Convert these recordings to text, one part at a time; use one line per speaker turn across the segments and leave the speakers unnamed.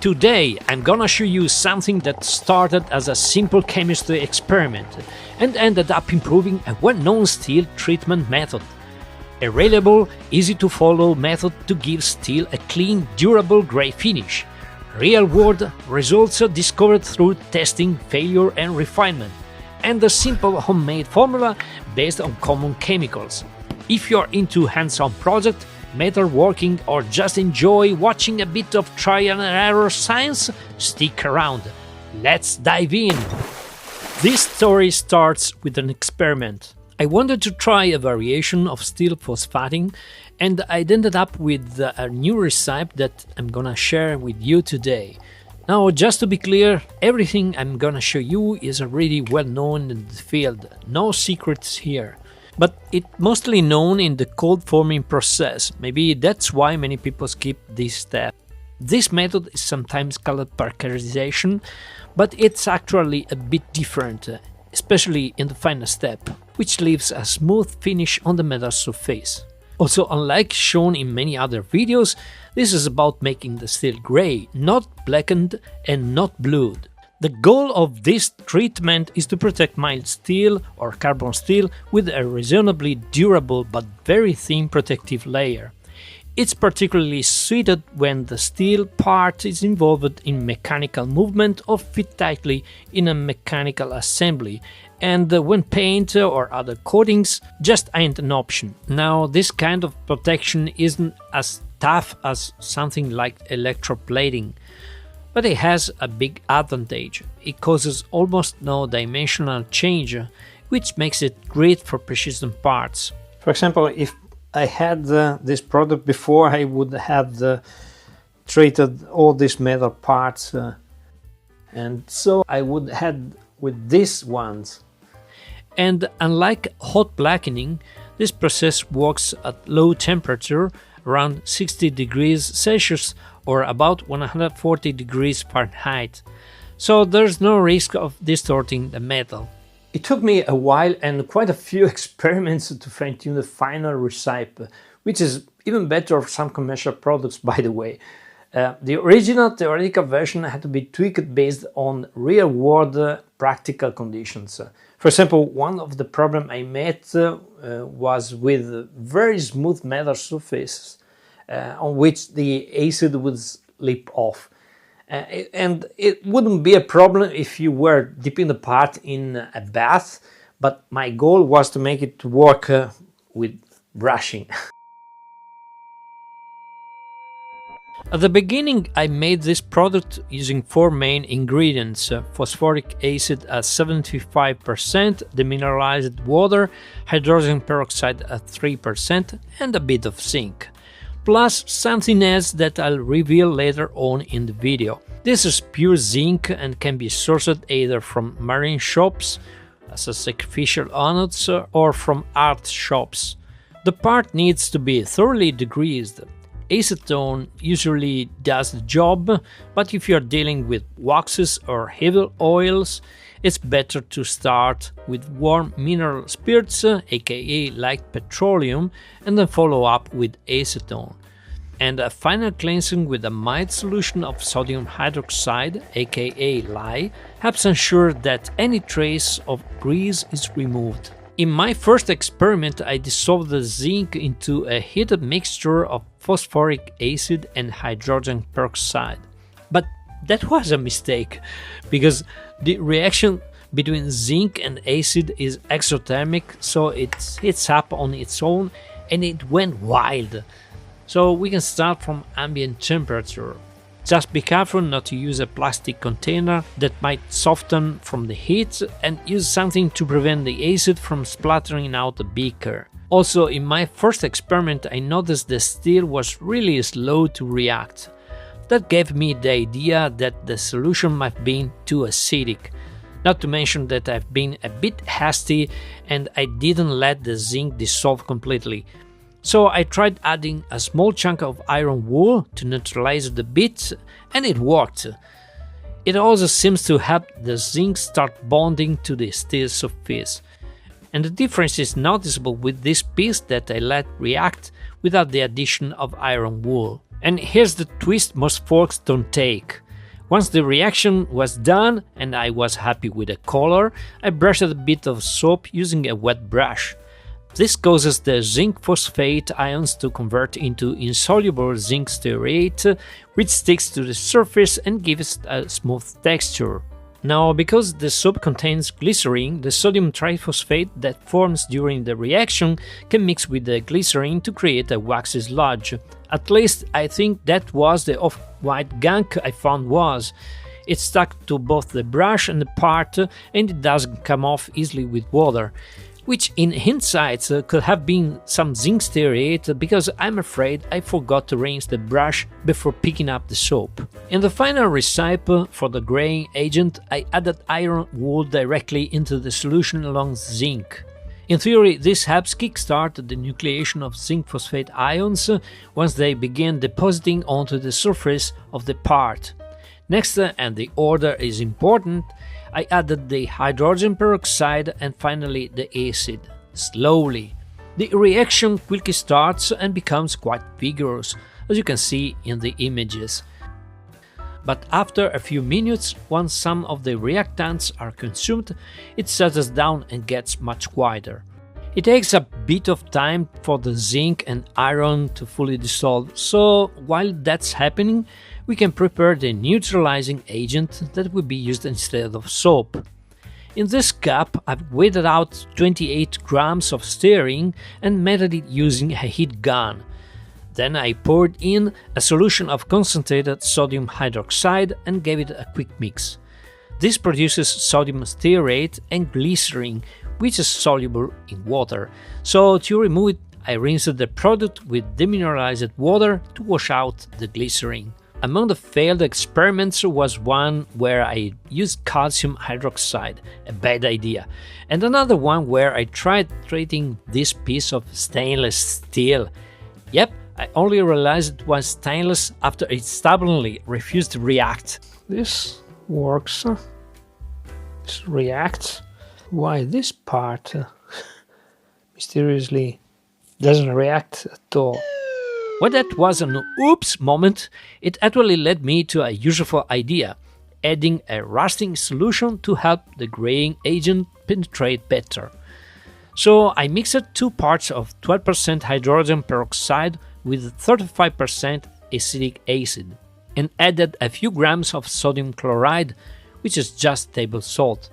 Today I'm gonna show you something that started as a simple chemistry experiment and ended up improving a well-known steel treatment method. A reliable, easy-to-follow method to give steel a clean, durable grey finish. Real-world results discovered through testing, failure and refinement, and a simple homemade formula based on common chemicals. If you're into hands-on project, metalworking, or just enjoy watching a bit of trial and error science, stick around. Let's dive in! This story starts with an experiment. I wanted to try a variation of steel phosphating, and I ended up with a new recipe that I'm gonna share with you today. Now, just to be clear, everything I'm gonna show you is already well known in the field, no secrets here. But it's mostly known in the cold forming process, maybe that's why many people skip this step. This method is sometimes called parkerization, but it's actually a bit different, especially in the final step, which leaves a smooth finish on the metal surface. Also, unlike shown in many other videos, this is about making the steel grey, not blackened and not blued. The goal of this treatment is to protect mild steel or carbon steel with a reasonably durable but very thin protective layer. It's particularly suited when the steel part is involved in mechanical movement or fit tightly in a mechanical assembly, and when paint or other coatings just ain't an option. Now, this kind of protection isn't as tough as something like electroplating, but it has a big advantage. It causes almost no dimensional change, which makes it great for precision parts. For example, if I had this product before, I would have treated all these metal parts, and so I would have with these ones. And unlike hot blackening, this process works at low temperature, around 60 degrees Celsius or about 140 degrees Fahrenheit, so there's no risk of distorting the metal. It took me a while and quite a few experiments to fine-tune the final recipe, which is even better for some commercial products, by the way. The original theoretical version had to be tweaked based on real-world practical conditions. For example, one of the problems I met was with very smooth metal surfaces on which the acid would slip off. And it wouldn't be a problem if you were dipping the part in a bath, but my goal was to make it work with brushing. At the beginning, I made this product using 4 main ingredients: phosphoric acid at 75%, demineralized water, hydrogen peroxide at 3%, and a bit of zinc. Plus something else that I'll reveal later on in the video. This is pure zinc and can be sourced either from marine shops, as a sacrificial anodes, or from art shops. The part needs to be thoroughly degreased. Acetone usually does the job, but if you're dealing with waxes or heavy oils, it's better to start with warm mineral spirits, aka light petroleum, and then follow up with acetone. And a final cleansing with a mild solution of sodium hydroxide, aka lye, helps ensure that any trace of grease is removed. In my first experiment, I dissolved the zinc into a heated mixture of phosphoric acid and hydrogen peroxide. But that was a mistake, because the reaction between zinc and acid is exothermic, so it heats up on its own and it went wild. So we can start from ambient temperature. Just be careful not to use a plastic container that might soften from the heat, and use something to prevent the acid from splattering out the beaker. Also, in my first experiment I noticed the steel was really slow to react. That gave me the idea that the solution might have been too acidic. Not to mention that I've been a bit hasty and I didn't let the zinc dissolve completely. So I tried adding a small chunk of iron wool to neutralize the bits, and it worked. It also seems to help the zinc start bonding to the steel surface. And the difference is noticeable with this piece that I let react without the addition of iron wool. And here's the twist most folks don't take. Once the reaction was done and I was happy with the color, I brushed a bit of soap using a wet brush. This causes the zinc phosphate ions to convert into insoluble zinc stearate, which sticks to the surface and gives a smooth texture. Now, because the soap contains glycerin, the sodium triphosphate that forms during the reaction can mix with the glycerin to create a waxy sludge. At least I think that was the off-white gunk I found was. It stuck to both the brush and the part, and it doesn't come off easily with water, which in hindsight could have been some zinc stearate, because I'm afraid I forgot to rinse the brush before picking up the soap. In the final recipe for the graying agent, I added iron wool directly into the solution along zinc. In theory, this helps kickstart the nucleation of zinc phosphate ions once they begin depositing onto the surface of the part. Next, and the order is important, I added the hydrogen peroxide and finally the acid, slowly. The reaction quickly starts and becomes quite vigorous, as you can see in the images. But after a few minutes, once some of the reactants are consumed, it settles down and gets much quieter. It takes a bit of time for the zinc and iron to fully dissolve, so while that's happening, we can prepare the neutralizing agent that will be used instead of soap. In this cup, I've weighed out 28 grams of stearine and measured it using a heat gun. Then I poured in a solution of concentrated sodium hydroxide and gave it a quick mix. This produces sodium stearate and glycerin, which is soluble in water. So to remove it, I rinsed the product with demineralized water to wash out the glycerin. Among the failed experiments was one where I used calcium hydroxide, a bad idea, and another one where I tried treating this piece of stainless steel. Yep, I only realized it was stainless after it stubbornly refused to react. This works. This reacts. Why this part mysteriously doesn't react at all? When that was an oops moment, it actually led me to a useful idea, adding a rusting solution to help the graying agent penetrate better. So I mixed 2 parts of 12% hydrogen peroxide with 35% acetic acid and added a few grams of sodium chloride, which is just table salt.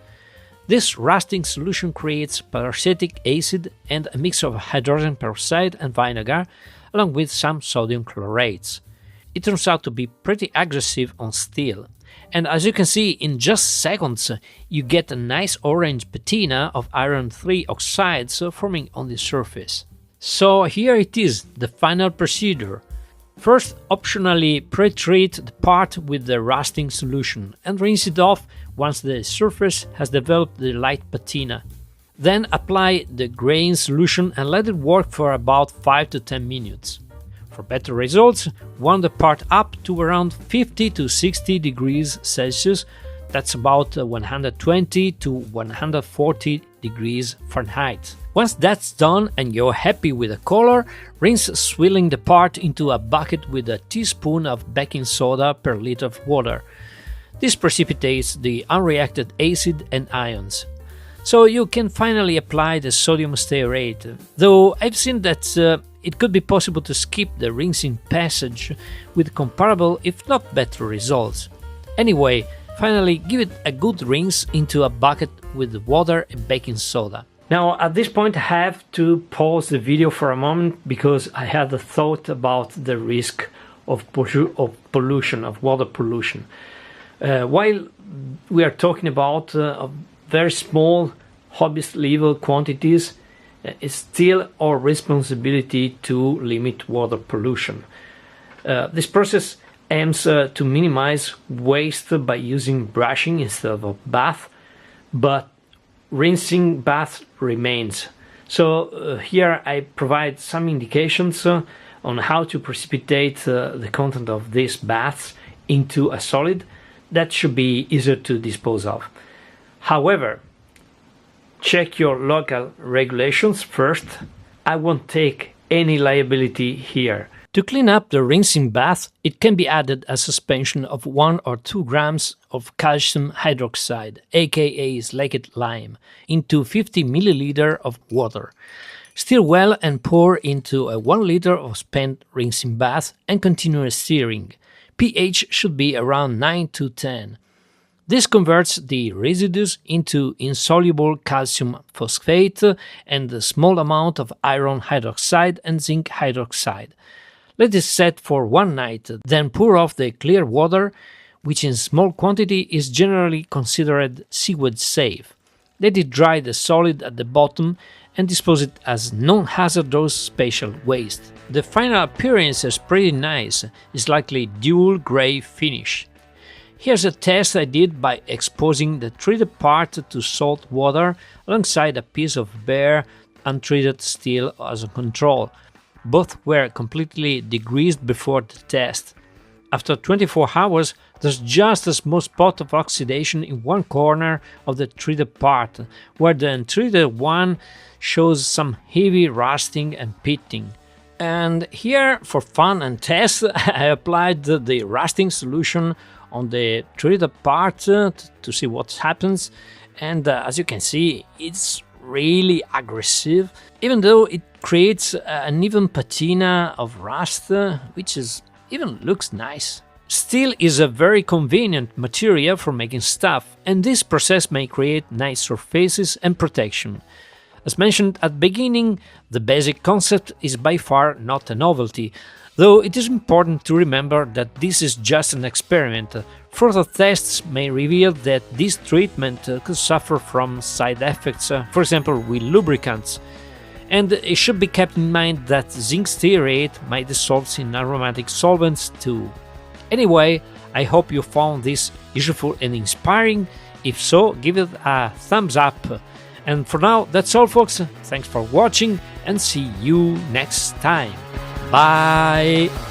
This rusting solution creates peracetic acid and a mix of hydrogen peroxide and vinegar, along with some sodium chlorates. It turns out to be pretty aggressive on steel, and as you can see, in just seconds you get a nice orange patina of iron 3 oxides forming on the surface. So here it is, the final procedure. First, optionally pre-treat the part with the rusting solution and rinse it off once the surface has developed the light patina. Then apply the graying solution and let it work for about 5 to 10 minutes. For better results, warm the part up to around 50 to 60 degrees Celsius, that's about 120 to 140 degrees Fahrenheit. Once that's done and you're happy with the color, rinse swilling the part into a bucket with a teaspoon of baking soda per liter of water. This precipitates the unreacted acid and ions. So you can finally apply the sodium stearate, though I've seen that it could be possible to skip the rinsing passage with comparable if not better results. Anyway, finally give it a good rinse into a bucket with water and baking soda. Now at this point I have to pause the video for a moment because I had a thought about the risk of pollution, of water pollution. While we are talking about very small hobbyist level quantities, it's still our responsibility to limit water pollution. This process aims to minimize waste by using brushing instead of a bath, but rinsing bath remains. So here I provide some indications on how to precipitate the content of these baths into a solid that should be easier to dispose of. However, check your local regulations first. I won't take any liability here. To clean up the rinsing bath, it can be added a suspension of 1 or 2 grams of calcium hydroxide, aka slaked lime, into 50 milliliters of water. Stir well and pour into a 1 liter of spent rinsing bath and continue stirring. pH should be around 9 to 10. This converts the residues into insoluble calcium phosphate and a small amount of iron hydroxide and zinc hydroxide. Let it set for 1 night, then pour off the clear water, which in small quantity is generally considered sewage safe. Let it dry the solid at the bottom and dispose it as non-hazardous special waste. The final appearance is pretty nice, it's likely dual grey finish. Here's a test I did by exposing the treated part to salt water alongside a piece of bare, untreated steel as a control. Both were completely degreased before the test. After 24 hours, there's just a small spot of oxidation in one corner of the treated part, where the untreated one shows some heavy rusting and pitting. And here, for fun and test, I applied the rusting solution on the treated part to see what happens, and as you can see, it's really aggressive, even though it creates an even patina of rust, which even looks nice. Steel is a very convenient material for making stuff, and this process may create nice surfaces and protection. As mentioned at the beginning, the basic concept is by far not a novelty, though it is important to remember that this is just an experiment. Further tests may reveal that this treatment could suffer from side effects, for example with lubricants. And it should be kept in mind that zinc stearate might dissolve in aromatic solvents too. Anyway, I hope you found this useful and inspiring. If so, give it a thumbs up. And for now, that's all folks, thanks for watching and see you next time. Bye!